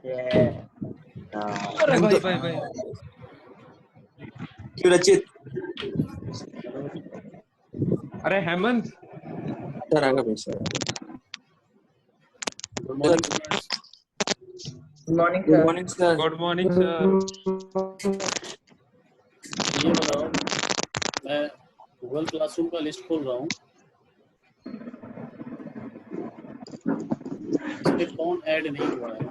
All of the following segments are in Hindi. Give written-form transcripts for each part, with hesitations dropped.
अरे भाई भाई भाई क्यों रचित? अरे हेमंत सर आगे भाई sir. Good morning good sir. Morning sir. Good morning sir. ये बताओ, मैं गूगल क्लासरूम का लिस्ट खोल रहा हूँ, इस पे कौन ऐड नहीं हुआ है?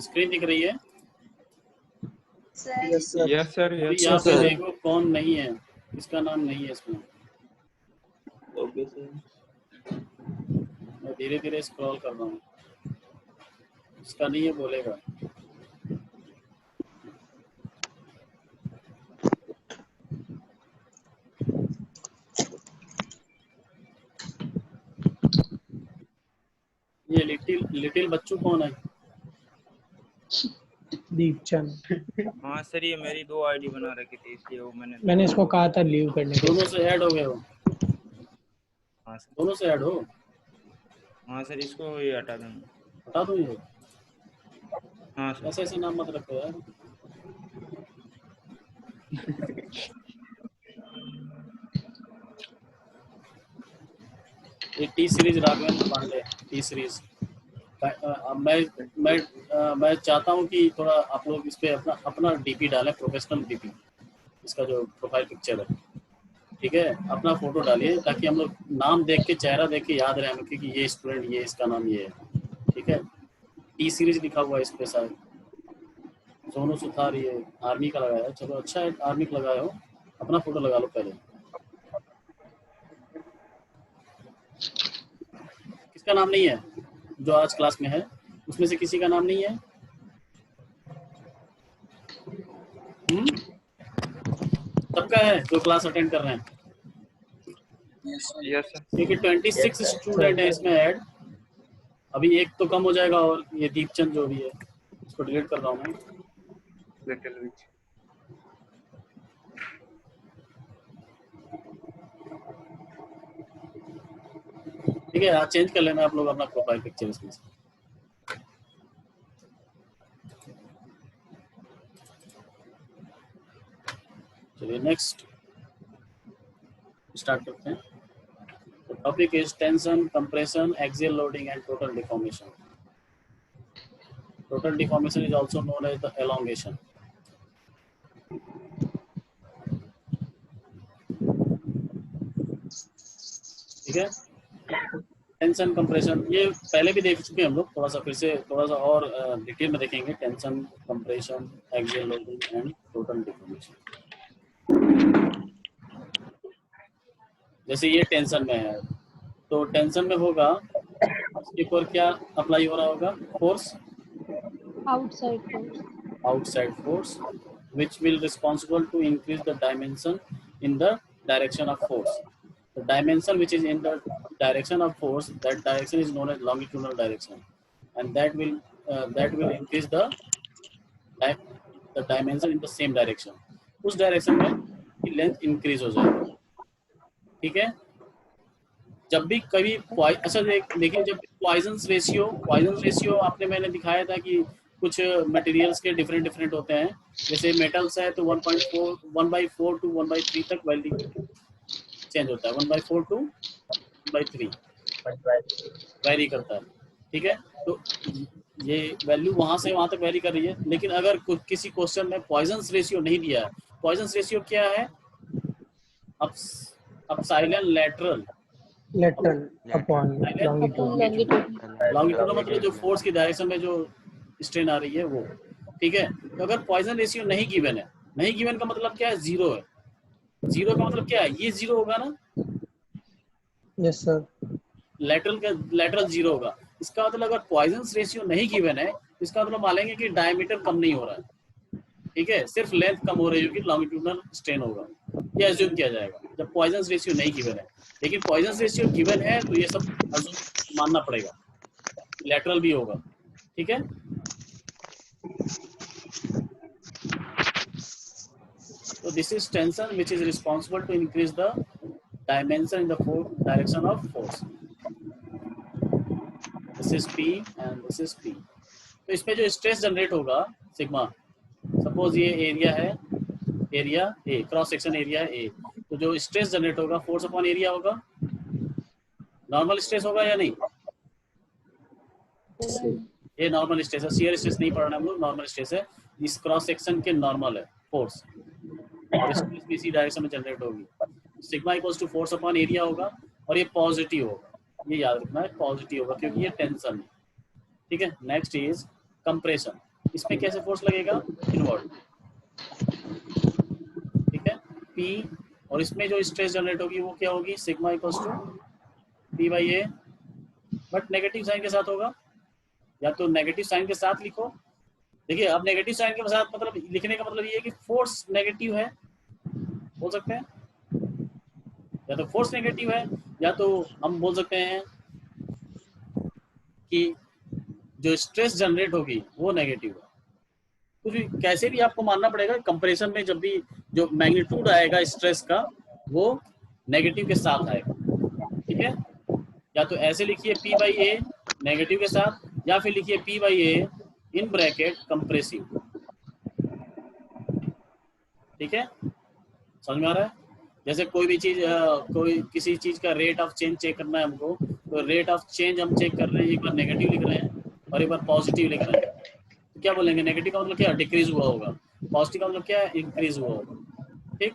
स्क्रीन दिख रही है? Yes sir. यस सर अभी यस यहाँ पे सर। देखो कौन नहीं है, किसका नाम नहीं है इसमें। Okay sir. मैं धीरे धीरे स्क्रॉल कर रहा हूँ, इसका नहीं है बोलेगा। ये लिटिल बच्चू कौन है? दीपचंद। हाँ सर, ये मेरी 2 आईडी बना रखी थी, इसलिए वो मैंने इसको कहा था लीव करने के दोनों लिए। से ऐड हो गए हो? हाँ सर। दोनों से ऐड हो? हाँ सर, इसको ये हटा दूंगा। हटा दो ये। हाँ सर। ऐसे ऐसे नाम मत रखो यार। ये T series Raghavendra Pandey, T series. मैं चाहता हूँ कि थोड़ा आप लोग इस पे अपना डीपी डालें, प्रोफेशनल डीपी, इसका जो प्रोफाइल पिक्चर है, ठीक है? अपना फोटो डालिए ताकि हम लोग नाम देख के, चेहरा देख के याद रहे हमें कि ये स्टूडेंट, ये इसका नाम ये है, ठीक है? टी सीरीज लिखा हुआ है इस पे शायद। सोनू सुथार, ये आर्मी का लगाया है, चलो अच्छा है, आर्मी का लगाया हो। अपना फोटो लगा लो पहले। किसका नाम नहीं है जो आज क्लास में है? उसमें से किसी का नाम नहीं है? सबका है जो क्लास अटेंड कर रहे हैं? Yes sir. क्योंकि 26 स्टूडेंट है इसमें ऐड। अभी एक तो कम हो जाएगा, और ये दीपचंद जो भी है इसको डिलीट कर रहा हूँ मैं। लिटिल विच। ठीक है, आज चेंज कर लेना आप लोग अपना प्रोफाइल पिक्चर इसमें से। चलिए नेक्स्ट स्टार्ट करते हैं। The topic is tension, compression, axial loading and total deformation. Total deformation is also known as the elongation. ठीक है? टेंशन, कंप्रेशन ये पहले भी देख चुके हैं हम लोग, थोड़ा सा फिर से थोड़ा सा और डिटेल में देखेंगे। Tension, compression, axial loading and total deformation. जैसे ये टेंशन में है, तो टेंशन में होगा, इसके ऊपर क्या अप्लाई हो रहा होगा? Force, outside force which will responsible to increase the dimension in the direction of force. The dimension which is in the direction of force, that direction is known as longitudinal direction, and that will increase the dimension in the same direction. उस डायरेक्शन में लेंथ इंक्रीज हो जाएगी, ठीक है? जब भी कभी अच्छा देखिए, जब पॉइजन रेशियो आपने मैंने दिखाया था कि कुछ मटेरियल्स के डिफरेंट होते हैं। जैसे मेटल्स है तो 1/4 to 1/3 तक वैल्यू चेंज होता है, 1/4 to 1/3 वैरी करता है, ठीक है? तो ये वैल्यू वहां से वहां तक वैरी कर रही है। लेकिन अगर किसी क्वेश्चन में पॉइजन रेशियो नहीं दिया है, पॉइजन रेशियो क्या है? अपसाइलन लेटरल अपॉन लॉन्गिट्यूड मतलब जो फोर्स की डायरेक्शन में जो स्ट्रेन आ रही है वो, ठीक है? तो अगर पॉइजन रेशियो नहीं गिवन है, नहीं गिवन का मतलब क्या है? जीरो है। जीरो का मतलब क्या है? ये जीरो होगा ना? Yes sir. लेटरल जीरो होगा। इसका मतलब अगर पॉइजन रेशियो नहीं गिवन है, इसका मतलब मानेंगे कि डायमीटर कम नहीं हो रहा है, ठीक है? सिर्फ लेंथ कम हो रही होगी, लॉन्गिट्यूडनल स्ट्रेन होगा, ये अज्यूम किया जाएगा जब पॉइजन रेशियो नहीं गिवन है। लेकिन पॉइजन रेशियो गिवन है तो ये सब अज्यूम मानना पड़ेगा, लेटरल भी होगा, ठीक है? So this is tension which is responsible to increase the dimension in the direction of force. This is P and this is P. तो इसमें जो स्ट्रेस जनरेट होगा सिग्मा, सपोज ये एरिया है, area A, cross section area A, तो जो स्ट्रेस जनरेट होगा फोर्स अपॉन एरिया होगा, नॉर्मल स्ट्रेस होगा या नहीं? ये नॉर्मल स्ट्रेस है, शियर स्ट्रेस नहीं पढ़ना हम लोग, नॉर्मल स्ट्रेस है, इस क्रॉस सेक्शन के नॉर्मल है फोर्स, और स्ट्रेस भी इसी डायरेक्शन में जनरेट होगी। Sigma equals to force upon area होगा और ये पॉजिटिव होगा, ये याद रखना है, पॉजिटिव होगा क्योंकि ये टेंशन है। ठीक है, नेक्स्ट इज कंप्रेशन। इसमें कैसे फोर्स लगेगा? इनवर्ड। ठीक है, P, और इसमें जो स्ट्रेस जनरेट होगी वो क्या होगी? Sigma equals to P by A, but negative sign के साथ होगा, या तो नेगेटिव साइन के साथ लिखो। देखिए अब नेगेटिव साइन के साथ मतलब लिखने का मतलब ये है कि फोर्स नेगेटिव है, बोल सकते हैं, या तो फोर्स नेगेटिव है, या तो हम बोल सकते हैं कि जो स्ट्रेस जनरेट होगी वो नेगेटिव है। कुछ भी कैसे भी आपको मानना पड़ेगा, कंप्रेशन में जब भी जो मैग्नीट्यूड आएगा स्ट्रेस का वो नेगेटिव के साथ आएगा। ठीक है, या तो ऐसे लिखिए P बाई ए नेगेटिव के साथ, या फिर लिखिए P by A in bracket compressive. ठीक है, समझ में आ रहा है? जैसे कोई भी चीज, कोई किसी चीज का रेट ऑफ चेंज चेक करना है हमको, तो रेट ऑफ चेंज हम चेक कर रहे हैं, एक बार नेगेटिव लिख रहे हैं और एक बार पॉजिटिव लिख रहे हैं, तो क्या बोलेंगे? नेगेटिव का मतलब क्या? डिक्रीज हुआ होगा, पॉजिटिव का मतलब क्या है? इंक्रीज हुआ होगा। ठीक,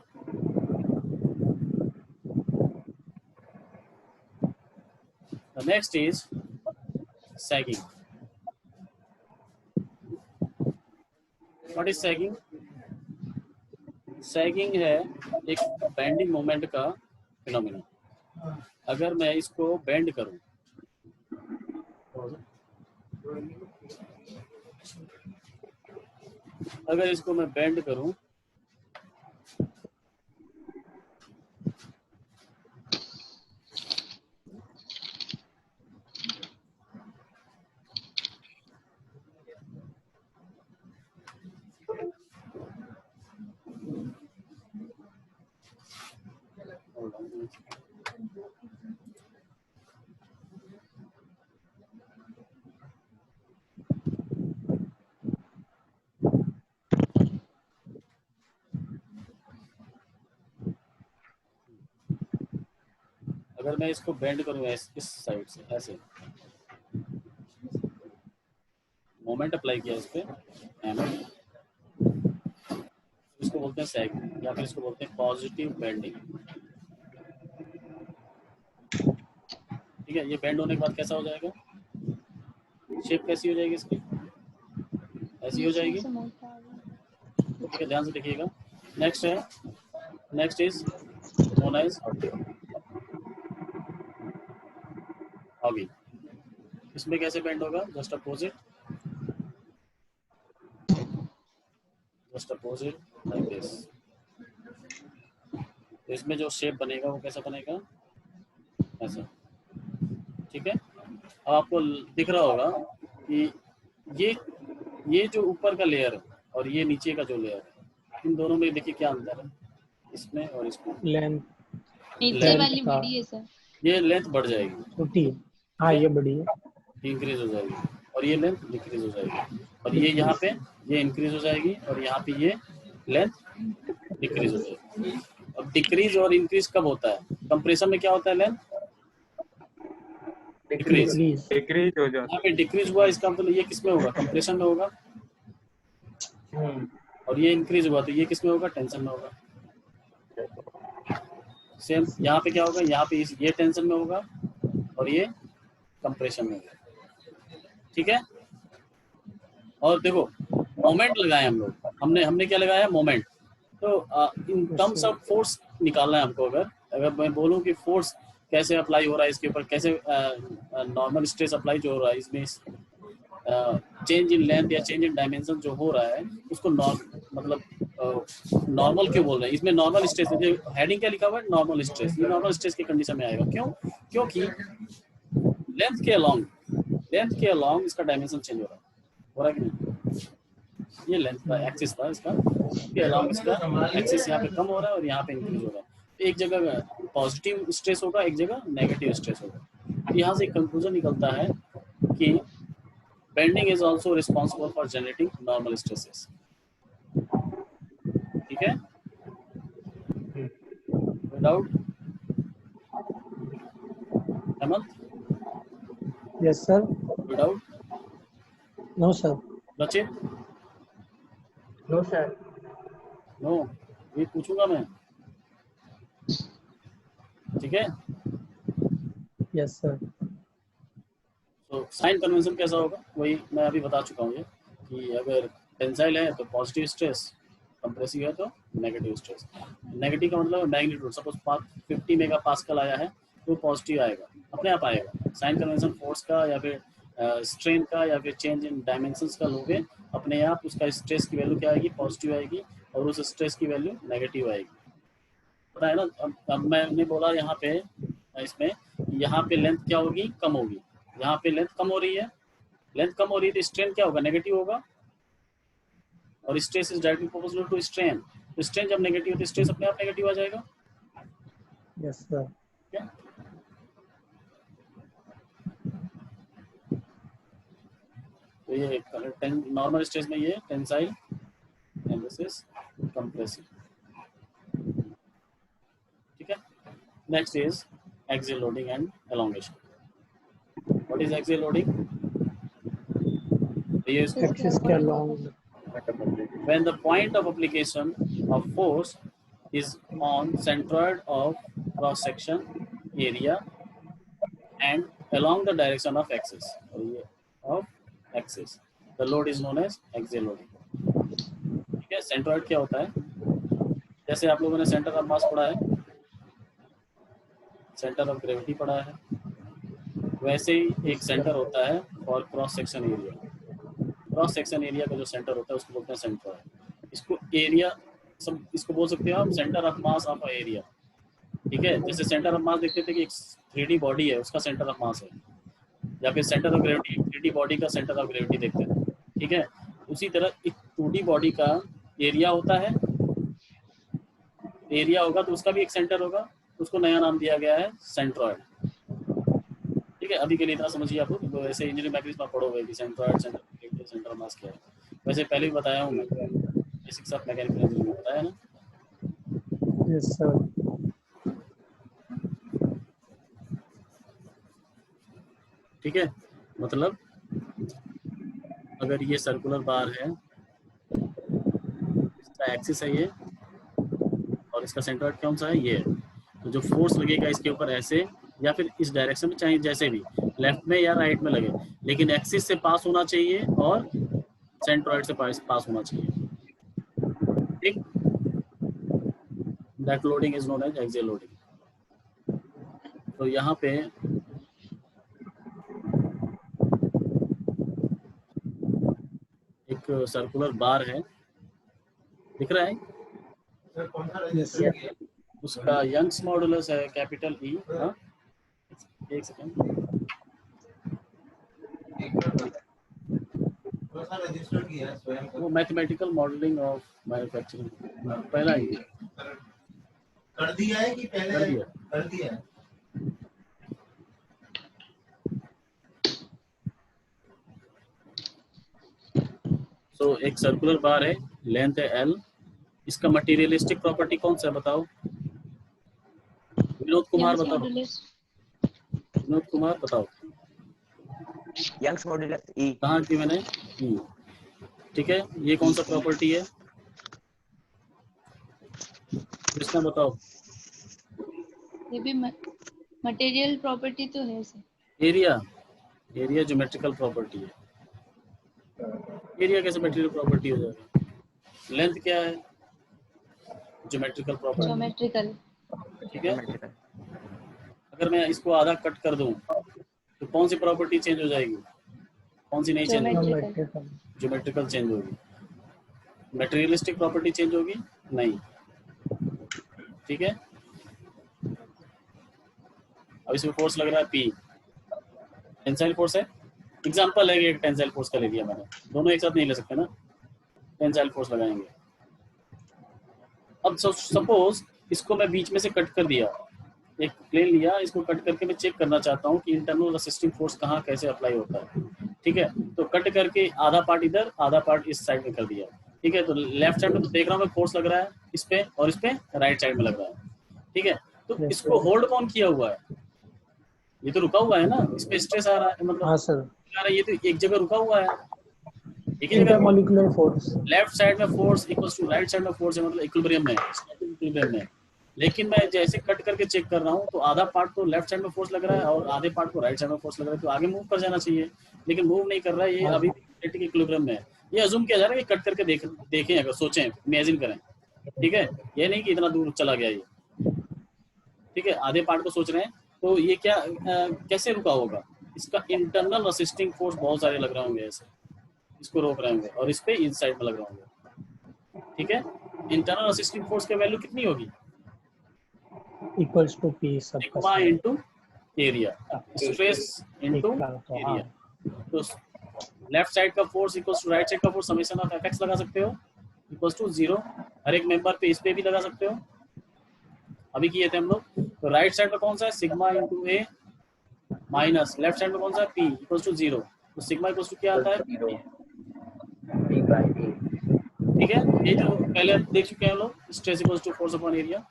next is sagging. What is sagging? Sagging है एक बेंडिंग मोमेंट का फिनोमेना। अगर मैं इसको बेंड करूं, अगर इसको मैं बेंड करूं, अगर मैं इसको बेंड करूं इस साइड से, ऐसे मोमेंट अप्लाई किया इस पे, इसको बोलते हैं सैगिंग, या फिर इसको बोलते हैं पॉजिटिव बेंडिंग। ठीक है, ये बेंड होने के बाद कैसा हो जाएगा? शेप कैसी हो जाएगी इसकी? ऐसी हो जाएगी। ठीक है, ध्यान से देखिएगा। नेक्स्ट है, next is known as hogging. इसमें कैसे बेंड होगा? Just opposite, just opposite like this. तो इसमें जो शेप बनेगा वो कैसा बनेगा? ऐसा। ठीक है, अब आपको दिख रहा होगा कि ये जो ऊपर का लेयर और ये नीचे का जो लेयर है, इन दोनों में देखिए क्या अंतर है इसमें और इसमें। लेंथ नीचे वाली बड़ी है सर, ये लेंथ बढ़ जाएगी, छोटी है, हाँ ये बड़ी है, इंक्रीज हो जाएगी, और ये लेंथ डिक्रीज हो जाएगी, और ये यहाँ पे ये इंक्रीज हो जाएगी, और यहाँ पे ये लेंथ डिक्रीज हो जाएगी। अब डिक्रीज और इंक्रीज कब होता है? कंप्रेशन में क्या होता है? लेंथ डिक्रीज, डिक्रीज हो जाता यहाँ पे डिक्रीज हुआ, इसका मतलब ये किस में होगा? कंप्रेशन में होगा। और ये इंक्रीज हुआ तो ये किस में होगा? टेंशन में होगा। सेम यहाँ पे क्या होगा? यहाँ पे ये टेंशन में होगा और ये कंप्रेशन में होगा। ठीक है, और देखो मोमेंट लगाए हम लोग, हमने क्या लगाया? मोमेंट। तो इन टर्म्स ऑफ फोर्स निकालना है हमको। अगर मैं बोलूँ कि फोर्स कैसे अप्लाई हो रहा है इसके ऊपर, कैसे नॉर्मल स्ट्रेस अप्लाई जो हो रहा है इसमें, चेंज इन लेंथ या चेंज इन डायमेंशन जो हो रहा है उसको मतलब नॉर्मल क्यों बोल रहे हैं? इसमें नॉर्मल स्ट्रेस, हेडिंग क्या लिखा हुआ है? Normal stress. ये नॉर्मल स्ट्रेस की कंडीशन में आएगा। क्यों? क्योंकि लेंथ के अलोंग इसका डायमेंशन चेंज हो रहा है कि नहीं? ये लेंथ का एक्सिस था इसका, ये अलाउंग इसका एक्सिस यहाँ पे कम हो रहा है और यहाँ पे इंक्रीज हो रहा है। एक जगह पॉजिटिव स्ट्रेस होगा, एक जगह नेगेटिव स्ट्रेस होगा। यहाँ से एक कंक्लूजन निकलता है कि bending is also responsible for generating normal stresses. ठीक है, doubt Hemant? Yes sir. Doubt no sir. Rachit? No sir. No, ये पूछूंगा मैं। ठीक है, यस सर। तो साइन कन्वेंशन कैसा होगा वही मैं अभी बता चुका हूँ ये, कि अगर टेंसाइल है तो पॉजिटिव स्ट्रेस, कंप्रेसिव है तो नेगेटिव स्ट्रेस। नेगेटिव का मतलब मैग्नीट्यूड, सपोज 50 मेगा पास्कल आया है तो पॉजिटिव आएगा, अपने आप आएगा। साइन कन्वेंशन फोर्स का या फिर स्ट्रेन का या फिर चेंज इन डायमेंशंस का लोगे, अपने आप उसका स्ट्रेस की वैल्यू क्या आएगी, पॉजिटिव आएगी, और उस स्ट्रेस की वैल्यू नेगेटिव आएगी। पता है ना? अब मैंने बोला यहाँ पे इसमें, यहाँ पे लेंथ क्या होगी, कम होगी। यहाँ पे लेंथ कम हो रही है, लेंथ कम हो रही है तो स्ट्रेन क्या होगा, नेगेटिव होगा, और stress is directly proportional to strain. तो स्ट्रेन जब नेगेटिव है तो स्ट्रेस अपने आप नेगेटिव आ जाएगा। Yes sir. क्या? तो ये नॉर्मल स्ट्रेस में ये tensile and this is compressive. ठीक है, next is axial loading and elongation. What is axial loading? ये एक्सिस के along when the point of application of force is on centroid of cross section area and along the direction of axis the load is known as axial loading। ठीक है, सेंट्रॉइड क्या होता है? जैसे आप लोगों ने सेंटर ऑफ मास पढ़ा है, सेंटर ऑफ ग्रेविटी पढ़ा है, वैसे ही एक सेंटर होता है for cross section area. Cross section area का जो सेंटर होता है उसको बोलते हैं सेंट्रॉइड। इसको एरिया सब इसको बोल सकते हो आप centre of mass of area. ठीक है, जैसे सेंटर ऑफ मास देखते थे कि एक 3D बॉडी है, उसका सेंटर ऑफ मास है, या फिर centre of gravity 3D body का सेंटर ऑफ ग्रेविटी देखते थे। ठीक है, उसी तरह एक 2D बॉडी का एरिया होता है, एरिया होगा तो उसका भी एक सेंटर होगा, उसको नया नाम दिया गया है सेंट्रॉइड। ठीक है, अभी के लिए इतना समझिए आप लोग, तो ऐसे इंजीनियरिंग मैकेनिक्स में पढ़ोगे कि सेंट्रॉइड, सेंटर ऑफ मास क्या है। वैसे पहले भी बताया हूँ मैं, बेसिक्स ऑफ मैकेनिकल इंजीनियरिंग में बताया ना। Yes sir. ठीक है, मतलब अगर ये सर्कुलर बार है, इसका एक्सिस है ये, और इसका सेंट्रॉइड कौन सा है, ये। तो जो फोर्स लगेगा इसके ऊपर ऐसे या फिर इस डायरेक्शन में, चाहे जैसे भी, लेफ्ट में या राइट में लगे, लेकिन एक्सिस से पास होना चाहिए और सेंट्रॉइड से पास होना चाहिए। ठीक, that loading is known as axial loading. तो यहाँ पे एक सर्कुलर बार है, दिख रहा है? Yes sir. उसका यंग्स मॉडुलस है कैपिटल ई। हाँ, एक सेकंड, वो मैथमेटिकल मॉडलिंग ऑफ मैन्युफैक्चरिंग पहला ही कर दिया है कि पहले कर दिया है? तो एक सर्कुलर बार है, लेंथ है L, इसका मटेरियलिस्टिक प्रॉपर्टी कौन सा है बताओ? विनोद कुमार बताओ, विनोद कुमार बताओ। यंग्स मॉड्यूलस ई। कहाँ की मैंने? ई। ठीक है, ये कौन सा प्रॉपर्टी है? कृष्णा बताओ। ये भी मटेरियल प्रॉपर्टी तो है sir. Area, area geometrical property है। एरिया कैसे मटेरियल प्रॉपर्टी हो जाएगा? लेंथ क्या है? Geometrical property. ज्योमेट्रिकल। ठीक है, अगर मैं इसको आधा कट कर दूं तो कौन सी प्रॉपर्टी चेंज हो जाएगी, कौन सी नहीं चेंज होगी? ज्योमेट्रिकल चेंज होगी। मटेरियलिस्टिक प्रॉपर्टी चेंज होगी नहीं। ठीक है, अब इसमें फोर्स लग रहा है P, टेंसाइल फोर्स है। एग्जांपल है कि एक टेंसाइल फोर्स का ले लिया मैंने, दोनों एक साथ नहीं ले सकते ना। टेंसाइल फोर्स लगाएंगे। अब सपोज इसको मैं बीच में से कट कर दिया, एक प्लेन लिया, इसको कट करके मैं चेक करना चाहता हूँ कि इंटरनल रेसिस्टिंग फोर्स कहाँ कैसे अप्लाई होता है। ठीक है, तो कट करके आधा पार्ट इधर आधा पार्ट इस साइड में कर दिया। ठीक है, तो लेफ्ट साइड में तो देख रहा हूँ मैं फोर्स लग रहा है इस पे, और इस पे राइट साइड में लग रहा है। ठीक है, तो इसको होल्ड कौन किया हुआ है? ये तो रुका हुआ है ना, इस पे स्ट्रेस आ रहा है, मतलब हाँ सर, ये तो एक जगह रुका हुआ है, एक ही जगह। इंटरमोलिकुलर फोर्स, लेफ्ट साइड में force equals to right side में फोर्स है, मतलब इक्विलिब्रियम में, इक्विलिब्रियम में। लेकिन मैं जैसे कट करके चेक कर रहा हूँ तो आधा पार्ट तो लेफ्ट साइड में फोर्स लग रहा है और आधे पार्ट को राइट साइड में फोर्स लग रहा है, तो आगे मूव कर जाना चाहिए, लेकिन मूव नहीं कर रहा है, ये अभी स्टैटिक इक्विलिब्रियम में है। ये अज्यूम किया जा रहा है कि कट करके देखें, अगर सोचें, इमेजिन करें। ठीक है, ये नहीं कि इतना दूर चला गया ये। ठीक है, आधे पार्ट को सोच रहे हैं, तो ये क्या कैसे रुका होगा? इसका इंटरनल रेसिस्टिंग फोर्स बहुत सारे लग रहे होंगे, ऐसे इसको रोक रहे होंगे, और इस पे इन साइड में लग रहे होंगे। ठीक है, इंटरनल रेसिस्टिंग फोर्स की वैल्यू कितनी होगी? इक्वल्स टू पी सब sigma into area, stress into area. तो लेफ्ट साइड का force equals to right side का फोर्स, समेशन ऑफ एफएक्स लगा सकते हो इक्वल्स टू 0। हर एक मेंबर पे इस पे भी लगा सकते हो, अभी किए थे हम लोग। तो राइट साइड में कौन सा है? Sigma into A minus left side में कौन सा है? P equals to 0। तो सिग्मा इक्वल्स टू क्या आता है? ठीक है, ये जो पहले देख चुके हैं हम लोग, stress equals to force upon area.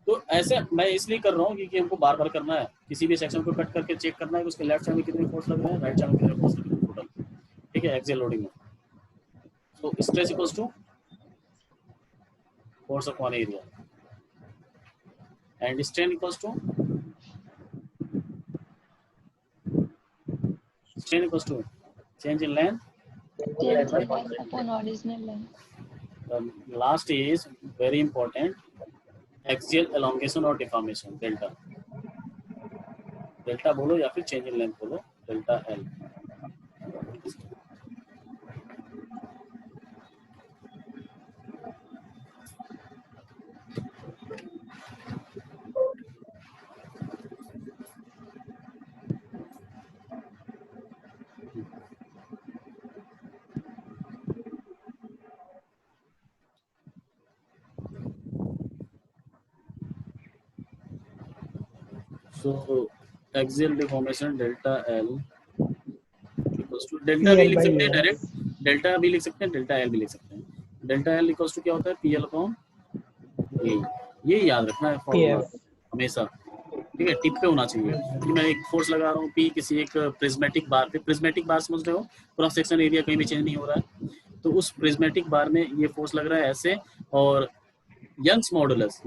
तो ऐसे मैं इसलिए कर रहा हूँ क्योंकि हमको बार बार करना है, किसी भी सेक्शन को कट करके चेक करना है कि उसके लेफ्ट साइड में कितने फोर्स लग रहे हैं, राइट साइड में कितने फोर्स लग रहे हैं टोटल। ठीक है, एक्सियल लोडिंग में। तो stress equals to force upon area and strain equals to change in length upon original length. Last is very important, axial elongation or deformation, delta। Delta बोलो या फिर चेंज इन लेंथ बोलो, delta L. So axial deformation delta L equals to delta भी लिख सकते हैं डायरेक्ट, डेल्टा भी लिख सकते हैं, डेल्टा एल भी लिख सकते हैं। डेल्टा एल इक्वल्स टू क्या होता है? पी एल अपॉन ए। ये याद रखना है फॉर्मूला हमेशा। ठीक है, टिप पे होना चाहिए कि मैं एक फोर्स लगा रहा हूँ पी किसी एक प्रिज्मेटिक बार पे। प्रिज्मेटिक बार समझ रहे हो, क्रॉस सेक्शन एरिया कहीं भी चेंज नहीं हो रहा है, तो उस प्रिज्मेटिक बार में ये फोर्स लग रहा है ऐसे, और यंग्स मॉडुलस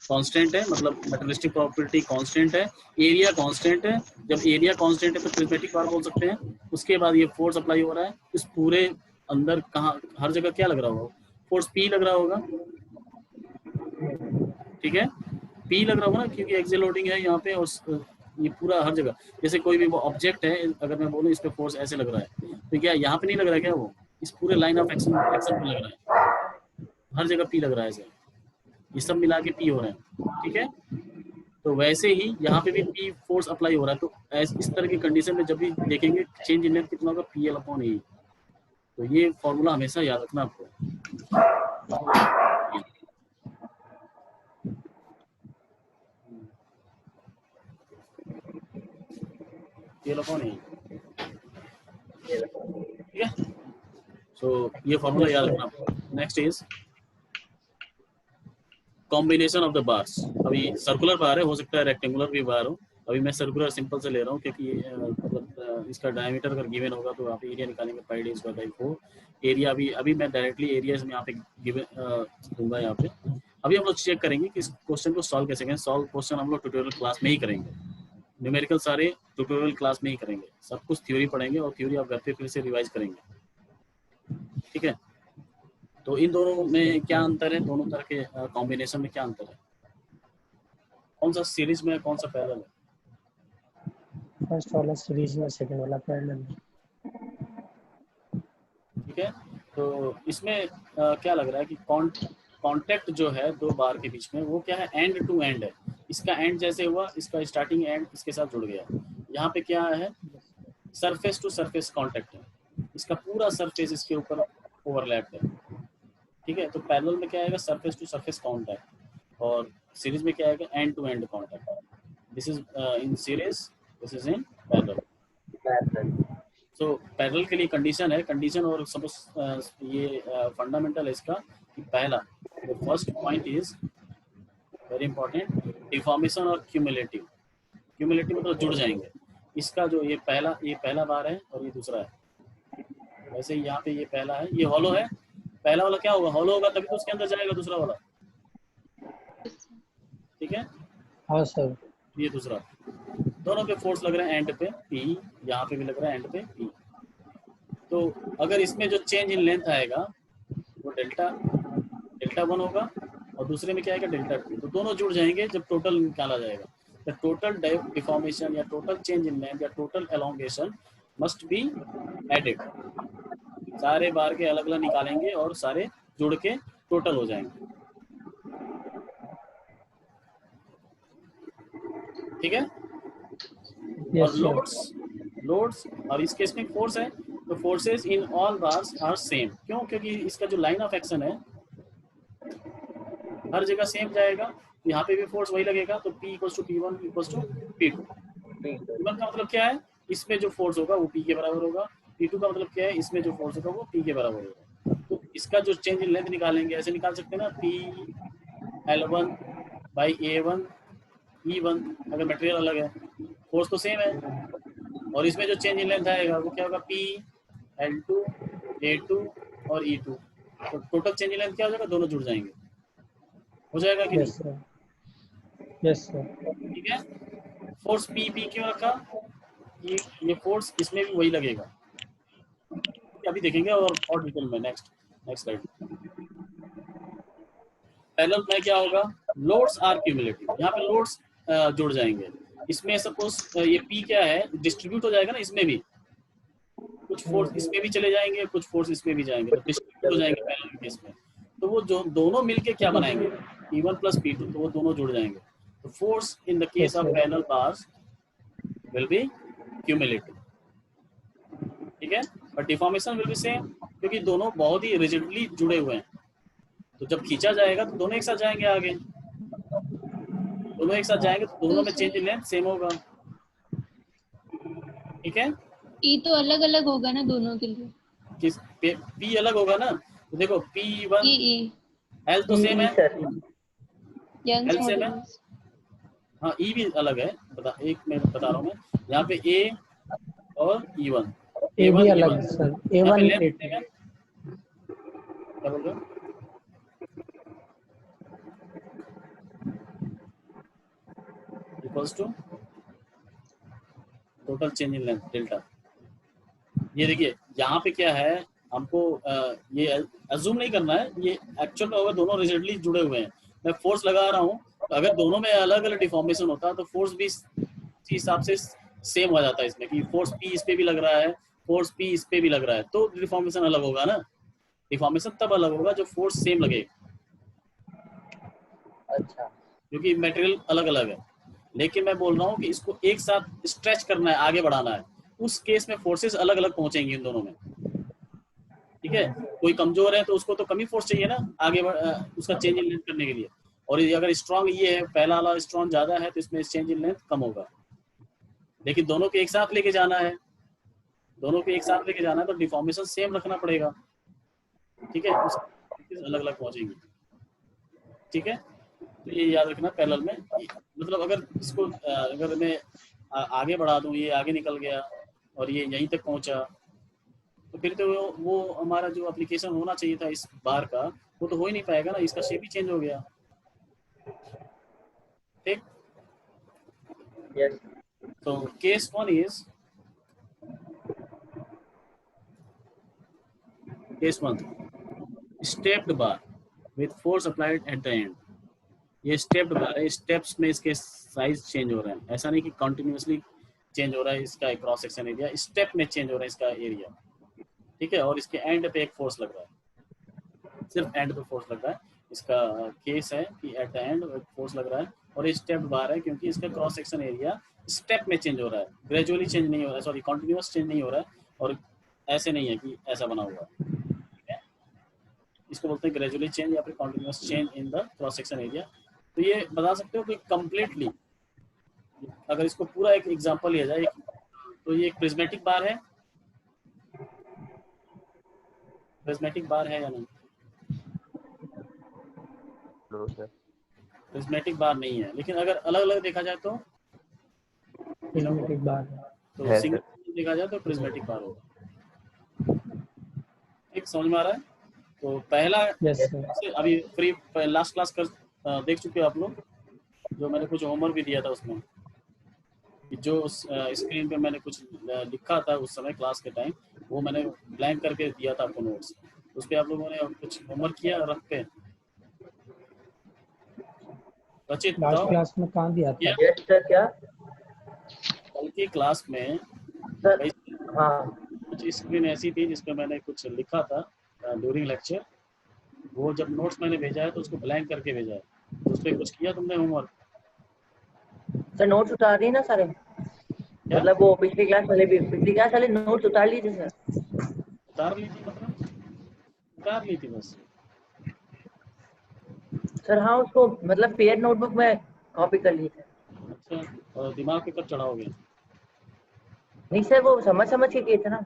कांस्टेंट है, मतलब मेटेरियलिस्टिक प्रॉपर्टी कांस्टेंट है, एरिया कांस्टेंट है। जब एरिया कांस्टेंट है तो प्रिज्मेटिक बार बोल सकते हैं। उसके बाद ये फोर्स अप्लाई हो रहा है इस पूरे अंदर, कहाँ हर जगह क्या लग रहा होगा? फोर्स पी लग रहा होगा। ठीक है, पी लग रहा होगा ना, क्योंकि एक्सियल लोडिंग है यहाँ पे, और ये पूरा हर जगह। जैसे कोई भी वो ऑब्जेक्ट है, अगर मैं बोलूँ इस पे फोर्स ऐसे लग रहा है, तो क्या यहाँ पे नहीं लग रहा है क्या? वो इस पूरे लाइन ऑफ एक्शन पे लग रहा है, हर जगह पी लग रहा है ऐसे, ये सब मिला के पी हो रहे हैं। ठीक है, तो वैसे ही यहाँ पे भी पी फोर्स अप्लाई हो रहा है। तो इस तरह की कंडीशन में जब भी देखेंगे चेंज इन लेंथ कितना होगा? पी एल अपॉन ए। तो ये फॉर्मूला हमेशा याद रखना आपको। पी एल अपॉन ए, ठीक है। सो ये फॉर्मूला याद रखना आपको। Next is combination of the bars. अभी सर्कुलर बार है, हो सकता है रेक्टेंगुलर भी बार हो। अभी मैं सर्कुलर सिंपल से ले रहा हूँ क्योंकि मतलब इसका डायमीटर अगर गिवन होगा तो आप एरिया निकालेंगे पाई डी स्क्वायर बाई 4। एरिया भी मैं डायरेक्टली एरिया यहाँ पे गिवन दूंगा यहाँ पे। अभी हम लोग चेक करेंगे कि इस क्वेश्चन को सॉल्व कैसे करें। सॉल्व क्वेश्चन हम लोग ट्यूटोरियल क्लास में ही करेंगे, न्यूमेरिकल सारे ट्यूटोरियल क्लास में ही करेंगे। सब कुछ थ्योरी पढ़ेंगे और थ्योरी आप घर पे फिर से रिवाइज करेंगे। ठीक है, तो इन दोनों में क्या अंतर है? दोनों तरह के कॉम्बिनेशन में क्या अंतर है? कौन सा सीरीज में कौन सा पैरेलल है? फर्स्ट वाला सीरीज में, सेकंड वाला पैरेलल। ठीक है, तो इसमें क्या लग रहा है कि कांटेक्ट जो है दो बार के बीच में वो क्या है? एंड टू एंड है। इसका एंड जैसे हुआ, इसका स्टार्टिंग एंड इसके साथ जुड़ गया। यहाँ पे क्या है? सरफेस टू सरफेस कांटेक्ट है। इसका पूरा सरफेस इसके ऊपर ओवरलैप है, ठीक है। तो पैरेलल में क्या आएगा, सरफेस टू सरफेस कांटेक्ट, और सीरीज में क्या आएगा, end to end contact. This is in series, this is in parallel. So parallel के लिए कंडीशन है, कंडीशन और सपोज ये फंडामेंटल है इसका कि पहला, the first point is very important, deformation और क्यूमुलेटिव। क्यूमुलेटिव मतलब जुड़ जाएंगे। इसका जो ये पहला बार है और ये दूसरा है, वैसे ही यहाँ पे ये पहला है, ये हॉलो है, पहला वाला क्या होगा, हॉलो होगा तभी तो उसके अंदर जाएगा दूसरा वाला, ठीक है। हाँ सर। ये दूसरा, दोनों पे फोर्स लग रहा है एंड पे P, यहाँ पे भी लग रहा है एंड पे P। तो अगर इसमें जो चेंज इन लेंथ आएगा वो डेल्टा 1 होगा, और दूसरे में क्या आएगा, डेल्टा 2। तो दोनों जुड़ जाएंगे जब टोटल निकाला जाएगा। द टोटल डिफॉर्मेशन या टोटल चेंज इन लेंथ या total elongation must be added. सारे बार के अलग अलग निकालेंगे और सारे जुड़ के टोटल हो जाएंगे, ठीक है। और लोड्स और इस केस में फोर्स है, तो forces in all bars are same. क्यों? क्योंकि इसका जो लाइन ऑफ एक्शन है हर जगह सेम जाएगा, यहाँ पे भी फोर्स वही लगेगा। तो P = P1 = P2। P1 का मतलब क्या है, इसमें जो फोर्स होगा वो P के बराबर होगा। P2 का मतलब क्या है, इसमें जो फोर्स होगा वो P के बराबर होगा। तो इसका जो चेंज इन लेंथ निकालेंगे, ऐसे निकाल सकते हैं ना, P(L1/A1 E1)। अगर मटेरियल अलग है, फोर्स तो सेम है, और इसमें जो चेंज इन लेंथ आएगा वो क्या होगा, P(L2, A2 और E2)। तो टोटल चेंज इन लेंथ क्या हो जाएगा, दोनों जुड़ जाएंगे। हो जाएगा कि नहीं? Yes sir. ठीक है। फोर्स P क्यों रखा, ये फोर्स इसमें भी वही लगेगा, अभी देखेंगे और डिटेल में। Next slide. पैरेलल में क्या होगा, लोड्स आर क्यूमुलेटिव। यहाँ पे लोड्स जुड़ जाएंगे। इसमें सपोज ये P क्या है, डिस्ट्रीब्यूट हो जाएगा ना, इसमें भी कुछ फोर्स इसमें भी चले जाएंगे, कुछ फोर्स इसमें भी जाएंगे, तो डिस्ट्रीब्यूट हो जाएंगे पैरेलल केस में। तो वो जो दोनों मिलके क्या बनाएंगे, P1 + P2, तो वो दोनों जुड़ जाएंगे। तो force in the case of parallel bars will be cumulative, ठीक है। But deformation will be same, क्योंकि दोनों बहुत ही रिजिडली जुड़े हुए हैं। तो जब खींचा जाएगा तो दोनों एक साथ जाएंगे आगे, दोनों एक साथ जाएंगे तो दोनों में चेंज इन लेंथ सेम होगा, ठीक है। E तो अलग अलग होगा ना दोनों के लिए, किस P अलग होगा ना, तो देखो P1 E L तो सेम है, यंग्स L सेम है, मॉड्यूलस। हाँ E भी अलग है। एक मैं बता रहा हूँ मैं, यहाँ पे A और E1, ए भी A1 अलग E1 है सर, यहाँ पे A1 लेंथ A2। सेम है। क्या बोल रहे हो, equals to total change in length delta. ये देखिए यहाँ पे क्या है, हमको ये अज्यूम नहीं करना है, ये एक्चुअल में होगा, दोनों रिजिडली जुड़े हुए हैं। मैं फोर्स लगा रहा हूँ, तो अगर दोनों में अलग अलग डिफॉर्मेशन होता तो फोर्स भी इस हिसाब से सेम हो जाता है इसमें, कि फोर्स P इस पे भी लग रहा है, फोर्स P इस पे भी लग रहा है, तो डिफॉर्मेशन अलग होगा ना। डिफॉर्मेशन तब अलग होगा जब फोर्स सेम लगे, अच्छा। क्योंकि मटेरियल अलग अलग है। लेकिन मैं बोल रहा हूँ कि इसको एक साथ स्ट्रेच करना है, आगे बढ़ाना है, उस केस में फोर्सेस अलग अलग पहुंचेंगी इन दोनों में, ठीक है। कोई कमजोर है तो उसको तो कम ही फोर्स चाहिए ना आगे उसका चेंज इन लेंथ करने के लिए, और अगर स्ट्रांग ये है, पहला वाला स्ट्रांग ज्यादा है, तो इसमें चेंज इन लेंथ कम होगा। लेकिन दोनों को एक साथ लेके जाना है, दोनों को एक साथ लेके जाना है, तो डिफॉर्मेशन सेम रखना पड़ेगा, ठीक है। अलग अलग पहुंचेंगी, ठीक है। तो ये याद रखना पैरेलल में, मतलब अगर इसको अगर मैं आगे बढ़ा दूं, ये आगे निकल गया और ये यहीं तक पहुंचा, तो फिर तो वो हमारा जो एप्लीकेशन होना चाहिए था इस बार का, वो तो हो ही नहीं पाएगा ना, इसका शेप ही चेंज हो गया, ठीक। यस। तो case 1 is case 1 stepped bar with force applied at the end. ये स्टेप्ड बार है, स्टेप्स में इसके साइज चेंज हो रहे हैं, ऐसा नहीं कि कंटिन्यूअसली चेंज हो रहा है इसका क्रॉस सेक्शन एरिया, स्टेप में चेंज हो रहा है इसका एरिया, ठीक है। और इसके एंड पे एक फोर्स लग रहा है, सिर्फ एंड पे फोर्स लग रहा है। इसका केस है कि एट द एंड फोर्स लग रहा है, और ये स्टेप्ड बार है क्योंकि इसका क्रॉस सेक्शन एरिया स्टेप में चेंज हो रहा है, ग्रेजुअली चेंज नहीं हो रहा है, सॉरी कंटिन्यूअस चेंज नहीं हो रहा है। और ऐसे नहीं है कि ऐसा बना हुआ है, ठीक है। इसको बोलते हैं ग्रेजुअली चेंज या फिर continuous change in the cross section area. तो ये बता सकते हो कि कम्प्लीटली, अगर इसको पूरा एक एग्जांपल लिया जाए, तो ये एक प्रिज्मेटिक बार है, प्रिज्मेटिक बार है या नहीं? प्रिज्मेटिक बार नहीं है, लेकिन अगर अलग अलग देखा जाए तो प्रिज्मेटिक बार सिंगल देखा जाए तो प्रिज्मेटिक बार होगा। ठीक, समझ में आ रहा है? तो पहला यस सर। अभी फ्री लास्ट क्लास कर देख चुके हो आप लोग, जो मैंने कुछ होमवर्क भी दिया था उसमें, कि जो स्क्रीन पे मैंने कुछ लिखा था उस समय क्लास के टाइम, वो मैंने ब्लैंक करके दिया था आपको नोट्स, उस पर आप लोगों ने कुछ होमवर्क किया रख पे? रचित लास्ट बताओ। क्लास में कहाँ दिया था? Yes sir. क्या कल की क्लास में सर? हाँ कुछ स्क्रीन ऐसी थी जिसपे मैंने कुछ लिखा था ड्यूरिंग लेक्चर, वो जब नोट्स मैंने भेजा है तो उसको ब्लैंक करके भेजा है, तो उस पर कुछ किया तुमने होमवर्क? सर, नोट्स उतार दिए ना सारे, मतलब वो पिछली क्लास वाले नोट्स उतार लिए थे सर। उतार ली थी, मतलब उतार ली थी बस? सर हाँ, उसको मतलब पेयर नोटबुक में कॉपी कर लिए थे। अच्छा, और दिमाग पे कब चढ़ाओगे? नहीं सर, वो समझ के किए थे ना।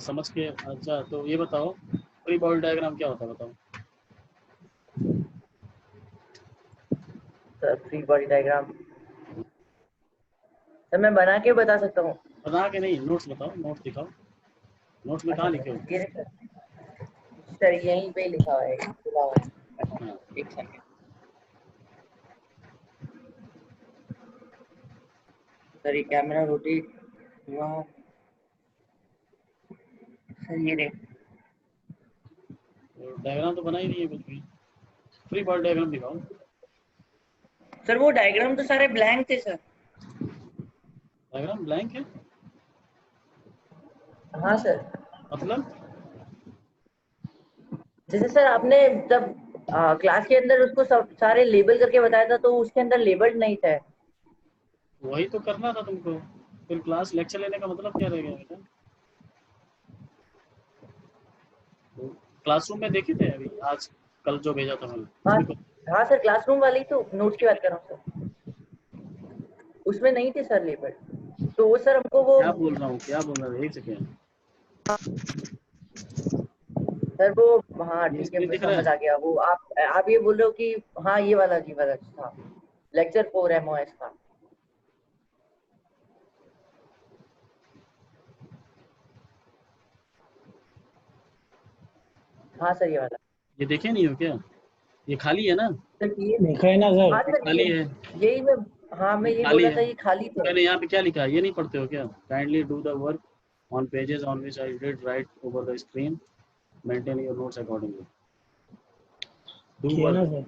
समझ के। अच्छा, तो ये बताओ फ्री बॉडी डायग्राम क्या होता है, बताओ। Sir free body diagram sir मैं बना के बता सकता हूँ। बना के नहीं, नोट्स बताओ, नोट्स दिखाओ, नोट्स में कहाँ लिखे हो? ये सर यहीं पे लिखा हुआ है, खुला हुआ है। हाँ, एक सेकंड सर, ये कैमरा रोटेट हुआ सर, ये देख डायग्राम तो बना ही नहीं है कुछ भी, फ्री बॉडी डायग्राम दिखाओ। सर। वो डायग्राम तो सारे ब्लैंक थे सर। डायग्राम ब्लैंक है हाँ सर, मतलब? जैसे सर आपने जब क्लास के अंदर उसको सब सारे लेबल करके बताया था, तो उसके अंदर लेबल नहीं था। वही तो करना था तुमको, फिर क्लास लेक्चर लेने का मतलब क्या रह गया बेटा? तो क्लासरूम में देखे थे अभी आज कल जो भेजा था मैंने? हाँ उसमें हाँ सर, क्लासरूम वाली तो नोट्स की बात कर रहा हूँ सर, उसमें नहीं थे सर लेबल। तो वो सर हमको वो क्या बोल रहा हूँ, क्या बोल रहा हूँ, एक सेकेंड। सर वो हाँ ये ठीक है, स्क्रीन मैं दिख रहा समझ है? आ गया। वो आप ये बोल रहे हो कि हाँ ये वाला जी वाला हाँ, लेक्चर 4 MOS का। हाँ सर, ये वाला। ये देखे नहीं हो क्या? ये खाली है ना? सर ये देखा है ना सर? हाँ सर, खाली है, यही मैं हाँ मैं ये ये खाली बोला है। था, ये खाली थे। मैंने यहाँ पे क्या लिखा है ये नहीं पढ़ते हो क्या? Kindly do the work on pages on which I did right over the screen, maintain your notes accordingly. Do किया ना work, sir?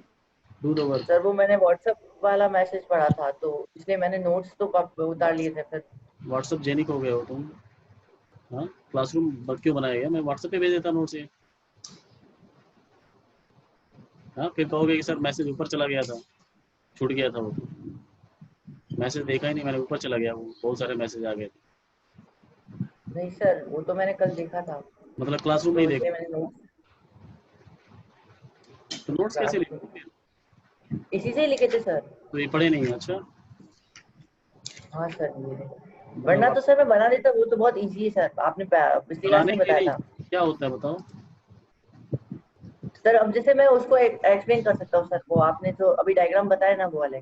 Do the work. Sir वो मैंने व्हाट्सएप वाला मैसेज पढ़ा था, तो इसलिए मैंने नोट्स तो उतार लिए थे फिर। व्हाट्सएप जेनिक हो गए हो तुम? हाँ, क्लासरूम क्यों बनाया गया? मैं व्हाट्सएप पे भेज देता नोट्स ये। हाँ, फिर कहोगे कि सर मैसेज ऊपर चला गया था, छूट गया था, वो मैसेज देखा ही नहीं मैंने, ऊपर चला गया, वो बहुत सारे मैसेज आ गए थे। नहीं सर, वो तो मैंने कल देखा था, मतलब क्लासरूम तो नहीं इसलिए देखा मैंने तो नोट्स कैसे लिखे? इसी से ही लिखे थे सर। तो ये पढ़े नहीं है? अच्छा, हाँ सर, ये वरना तो सर मैं बना देता, वो तो बहुत इजी है सर, आपने पिछली क्लास बनाने में के लिए बताया था। नहीं, क्या होता है बताओ? सर अब जैसे मैं उसको एक्सप्लेन कर सकता हूँ सर, वो आपने जो अभी डायग्राम बताया ना, वो वाले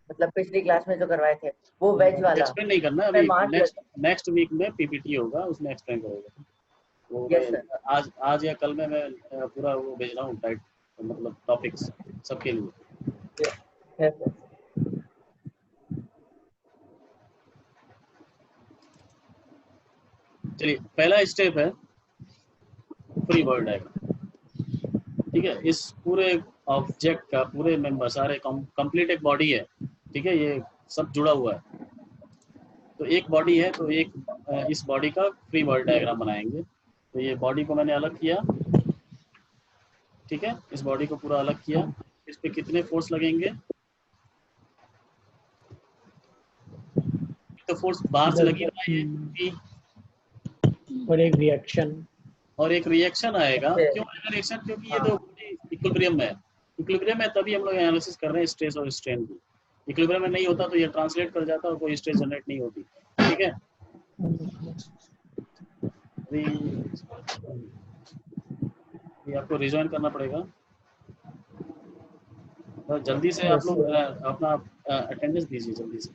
मतलब पिछली क्लास में जो करवाए थे, वो वेज वाला। एक्सप्लेन नहीं करना मैं अभी, मार्च नेक्स्ट वीक में पीपीटी होगा, उसमें एक्सप्लेन करोगे वो। यस मैं सर। आज या कल में मैं पूरा वो भेज रहा हूँ टाइट, मतलब टॉपिक्स सबके लिए। Yes sir. चलिए, पहला स्टेप है फ्री बॉडी डायग्राम। ठीक है, इस पूरे ऑब्जेक्ट का, पूरे मेंबर सारे कंप्लीट एक बॉडी है, ठीक है, ये सब जुड़ा हुआ है। तो एक बॉडी है, तो एक इस बॉडी का फ्री बॉडी डायग्राम बनाएंगे। तो ये बॉडी को मैंने अलग किया, ठीक है, इस बॉडी को पूरा अलग किया। इस पे कितने फोर्स लगेंगे? तो फोर्स बाहर से लगी रहा है, ये P, और एक रिएक्शन और एक रिएक्शन आएगा। Okay. क्यों आएगा रिएक्शन? क्योंकि ये तो इक्विलिब्रियम में है। इक्विलिब्रियम में तभी हम लोग एनालिसिस कर रहे हैं स्ट्रेस और स्ट्रेन की। इक्विलिब्रियम में नहीं होता तो ये ट्रांसलेट कर जाता और कोई स्ट्रेस जनरेट नहीं होती। ठीक है, ये आपको रिजॉइन करना पड़ेगा। तो जल्दी से आप लोग अपना अटेंडेंस दीजिए जल्दी से।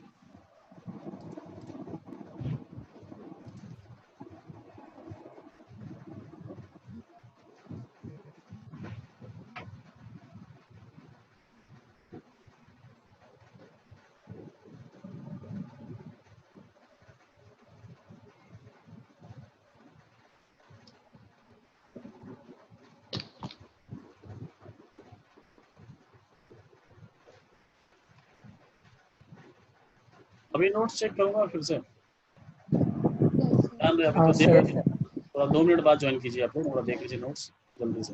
अभी नोट्स चेक करूंगा फिर से। ध्यान रहे, अभी तो देख लीजिए। थोड़ा 2 मिनट बाद ज्वाइन कीजिए आप लोग, थोड़ा देख लीजिए नोट्स जल्दी से।